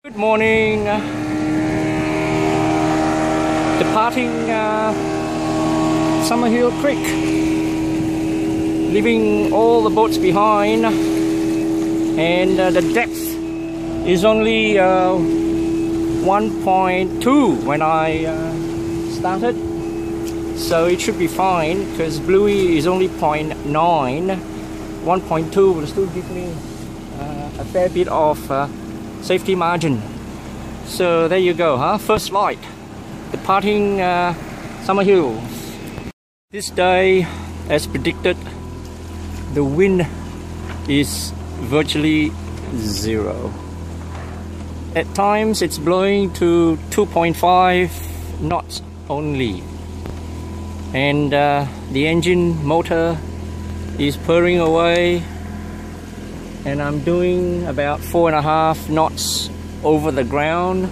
Good morning. Departing Summerhill Creek, leaving all the boats behind, and the depth is only 1.2 when I started, so it should be fine because Bluey is only 0.9. 1.2 will still give me a fair bit of safety margin. So there you go, huh? First light, departing Summerhill. This day, as predicted, the wind is virtually zero. At times it's blowing to 2.5 knots only, and the engine motor is purring away, and I'm doing about 4.5 knots over the ground.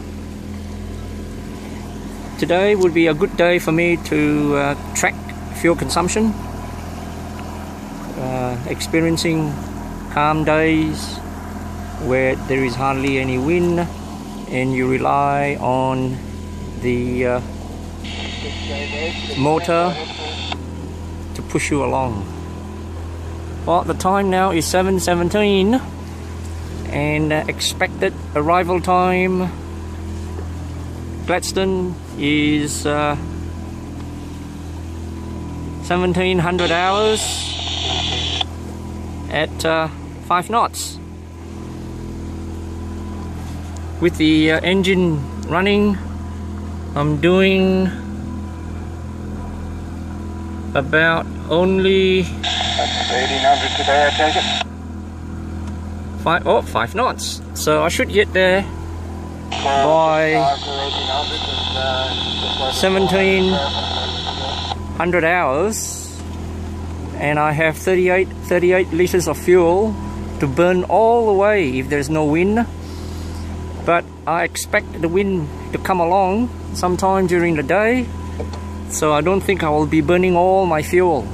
Today would be a good day for me to track fuel consumption, experiencing calm days where there is hardly any wind and you rely on the motor to push you along. Well, the time now is 7:17 and expected arrival time Gladstone is 1700 hours at 5 knots. With the engine running, I'm doing about only 1800 today, I take it. 5 knots. So I should get there by 1700 hours, and I have 38 liters of fuel to burn all the way if there's no wind. But I expect the wind to come along sometime during the day, so I don't think I will be burning all my fuel.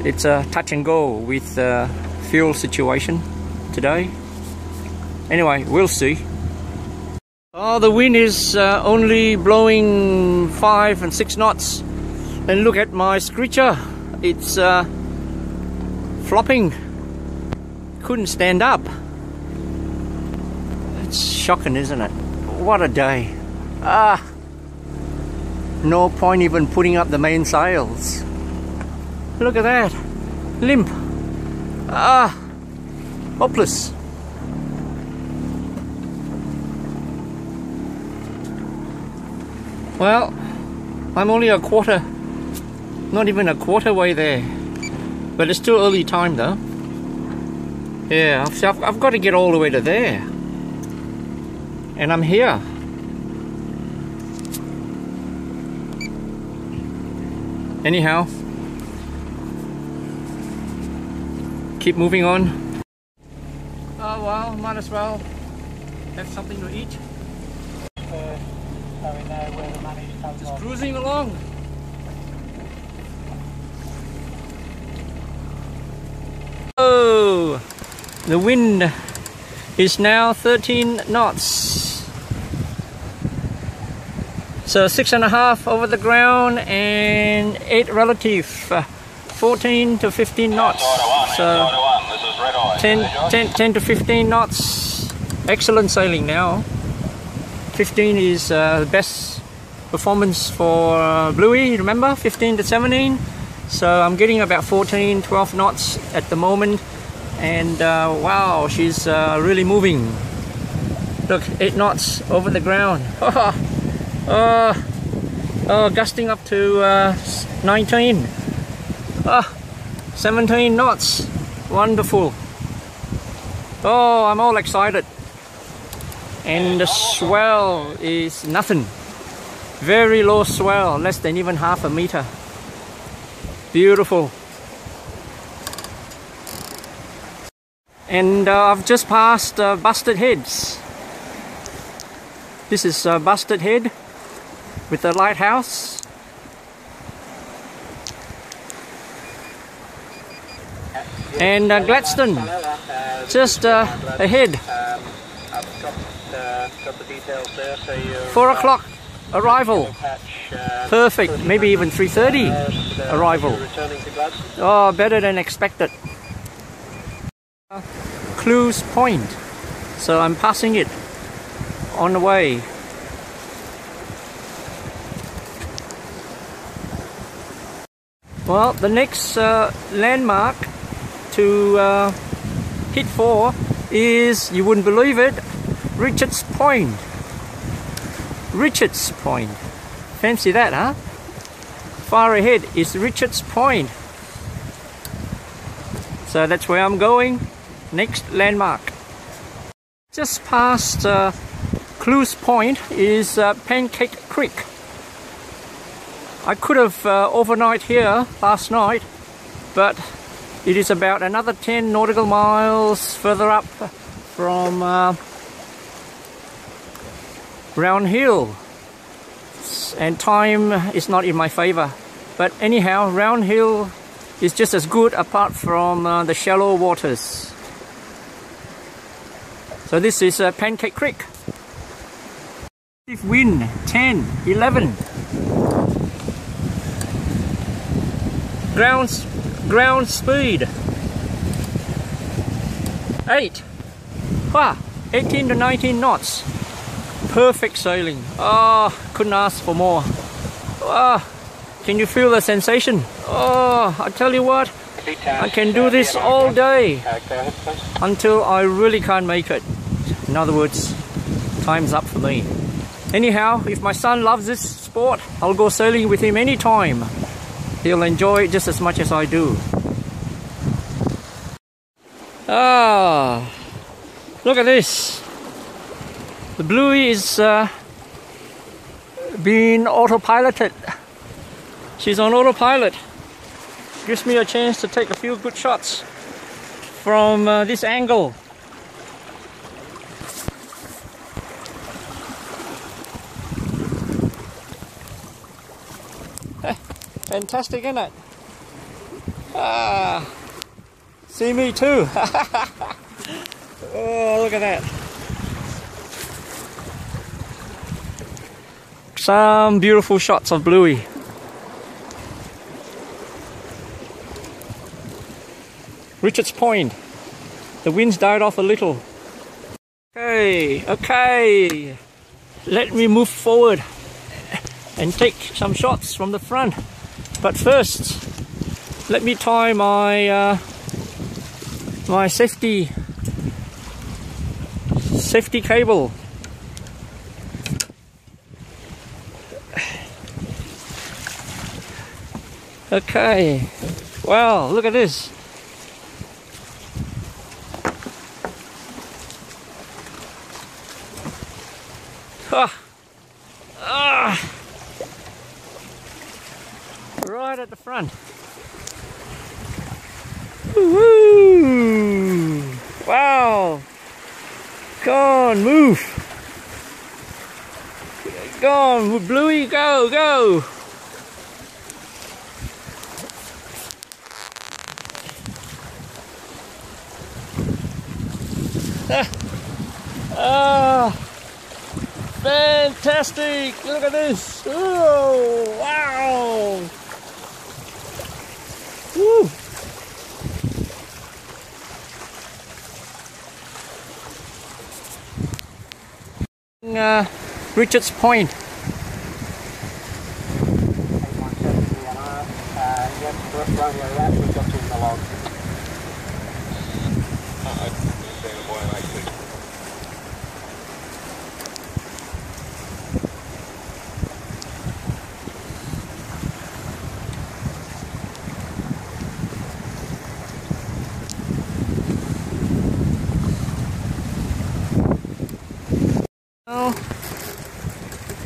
It's a touch and go with the fuel situation today. Anyway, we'll see. Oh, the wind is only blowing 5 and 6 knots. And look at my screecher. It's flopping. Couldn't stand up. It's shocking, isn't it? What a day. No point even putting up the main sails. Look at that. Limp. Hopeless. Well, I'm only a quarter, not even a quarter way there, but it's still early time though. Yeah, I've got to get all the way to there, and I'm here. Anyhow, keep moving on. Oh well, might as well have something to eat. So we know where the money's come Just from. cruising along. Oh, the wind is now 13 knots. So 6.5 over the ground and 8 relative. 14 to 15 knots. So 10 to 15 knots. Excellent sailing now. 15 is the best performance for Bluey, remember? 15 to 17. So I'm getting about 14, 12 knots at the moment. And wow, she's really moving. Look, 8 knots over the ground. Gusting up to 19. 17 knots. Wonderful. Oh, I'm all excited. And the swell is nothing. Very low swell, less than even half a meter. Beautiful. And I've just passed Busted Heads. This is Busted Head with the lighthouse. And Gladstone just ahead. I've got the details there. So 4 o'clock arrival. Perfect. Maybe even 3:30 arrival. Returning to Gladstone. Oh, better than expected. Clues Point. So I'm passing it on the way. Well, the next landmark to hit for is, you wouldn't believe it, Richards Point. Richards Point. Fancy that, huh? Far ahead is Richards Point. So that's where I'm going. Next landmark. Just past Clues Point is Pancake Creek. I could have overnight here last night, but it is about another 10 nautical miles further up from Round Hill, and time is not in my favor. But anyhow, Round Hill is just as good apart from the shallow waters. So this is Pancake Creek. Wind 10, 11. Ground speed 8. Wow, 18 to 19 knots. Perfect sailing. Oh, couldn't ask for more. Oh, can you feel the sensation? Oh, I tell you what, I can do this all day until I really can't make it. In other words, time's up for me. Anyhow, if my son loves this sport, I'll go sailing with him anytime. He'll enjoy it just as much as I do. Ah, look at this. The Bluey is being autopiloted. She's on autopilot. Gives me a chance to take a few good shots from this angle. Fantastic, isn't it? Ah, see me too. Oh, look at that. Some beautiful shots of Bluey. Richards Point. The wind's died off a little. Okay. Let me move forward and take some shots from the front. But first, let me tie my my safety cable. Okay. Wow, look at this. Right at the front. Woo! Wow! Go on, move! Go on, Bluey, go, go! Fantastic! Look at this! Oh, wow! Woo! Richards Point.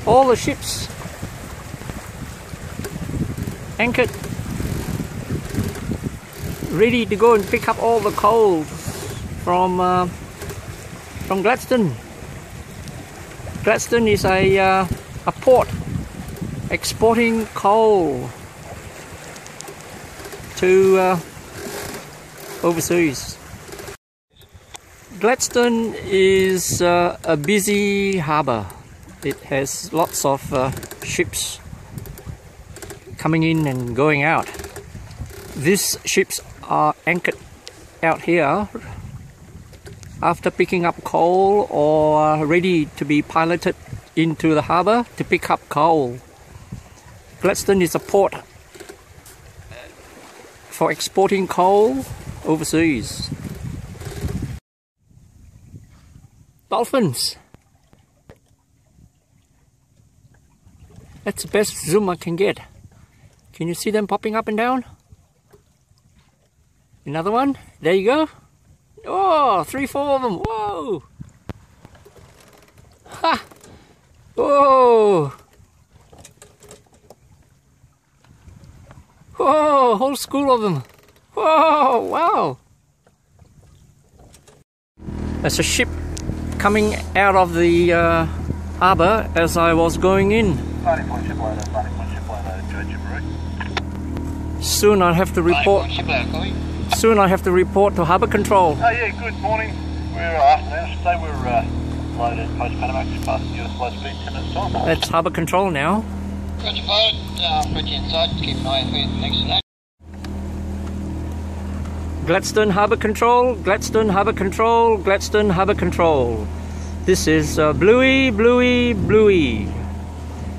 All the ships anchored, ready to go and pick up all the coal from Gladstone. Gladstone is a port exporting coal to overseas. Gladstone is a busy harbour. It has lots of ships coming in and going out. These ships are anchored out here after picking up coal or ready to be piloted into the harbour to pick up coal. Gladstone is a port for exporting coal overseas. Dolphins! That's the best zoom I can get. Can you see them popping up and down? Another one? There you go. Oh, 3, 4 of them. Whoa! Ha! Whoa! Whoa! Whole school of them. Whoa! Wow! That's a ship coming out of the harbour as I was going in. Soon I have to report. Soon I have to report to harbour control. Oh yeah, good morning. We're afternoon. Today we're loaded post Panamax passing US slow speed 10 minutes time. That's harbour control now. Roger, pilot. Put you inside. Keep an eye for you next to that. Gladstone harbour control. Gladstone harbour control. Gladstone harbour control. This is Bluey.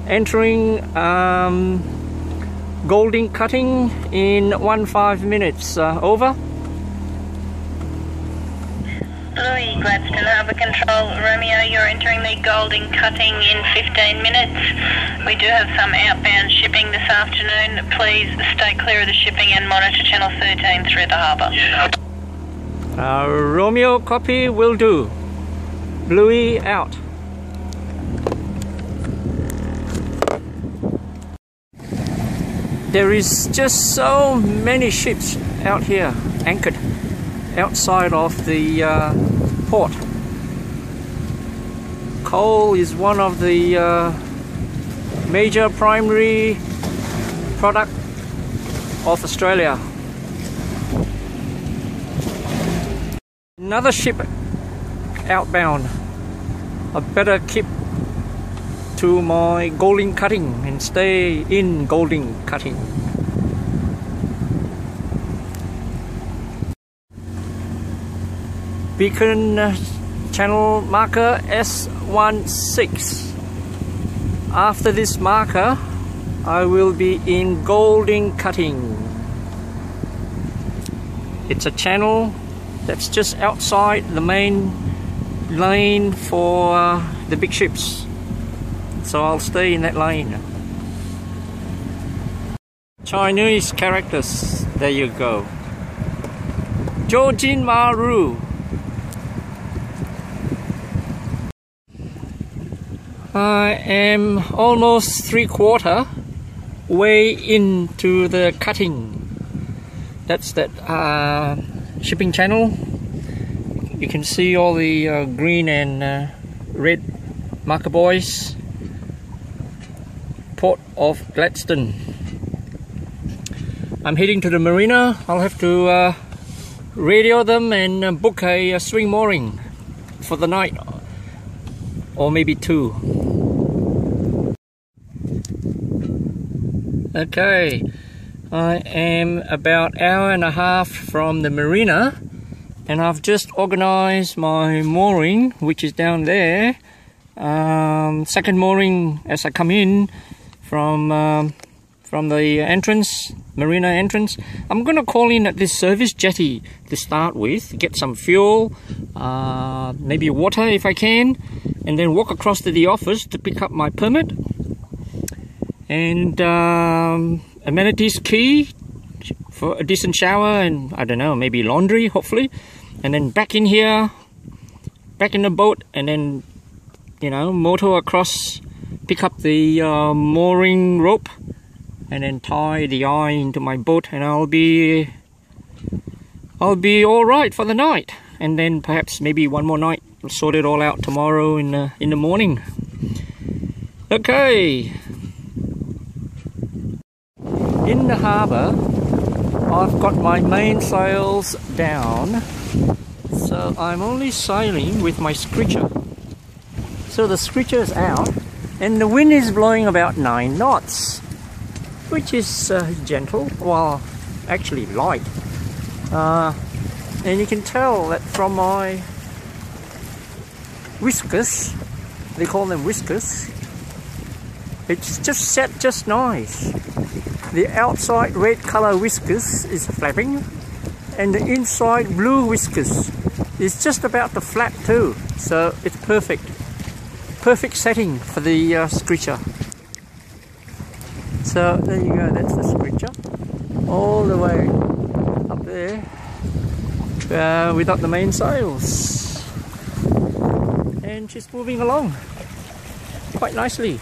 Entering Golding Cutting in 15 minutes. Over. Bluey, Gladstone Harbour Control. Romeo, you're entering the Golding Cutting in 15 minutes. We do have some outbound shipping this afternoon. Please stay clear of the shipping and monitor channel 13 through the harbour. Romeo, copy, will do. Bluey out. There is just so many ships out here anchored outside of the port. Coal is one of the major primary product of Australia. Another ship outbound. I better keep to my Golding Cutting and stay in Golding Cutting. Beacon channel marker S16. After this marker, I will be in Golding Cutting. It's a channel that's just outside the main lane for the big ships. So I'll stay in that lane. Chinese characters. There you go. Jojin Maru. I am almost 3/4 way into the cutting. That's that shipping channel. You can see all the green and red marker buoys. Port of Gladstone. I'm heading to the marina. I'll have to radio them and book a swing mooring for the night, or maybe 2. Okay, I am about 1.5 hours from the marina, and I've just organized my mooring, which is down there. Second mooring as I come in from the entrance, marina entrance. I'm gonna call in at this service jetty to start with, get some fuel, maybe water if I can, and then walk across to the office to pick up my permit and amenities key for a decent shower and I don't know, maybe laundry hopefully, and then back in here, back in the boat, and then motor across, pick up the mooring rope and then tie the eye into my boat, and I'll be all right for the night, and then perhaps maybe one more night. I'll sort it all out tomorrow in the morning. Okay, in the harbour I've got my mainsails down So I'm only sailing with my screecher. So the screecher is out and the wind is blowing about 9 knots, which is gentle, well actually light. And you can tell that from my whiskers, they call them whiskers, it's just set just nice. The outside red color whiskers is flapping and the inside blue whiskers is just about to flap too. So it's perfect. Perfect setting for the screecher. So there you go, that's the screecher. All the way up there without the main sails. And just moving along quite nicely.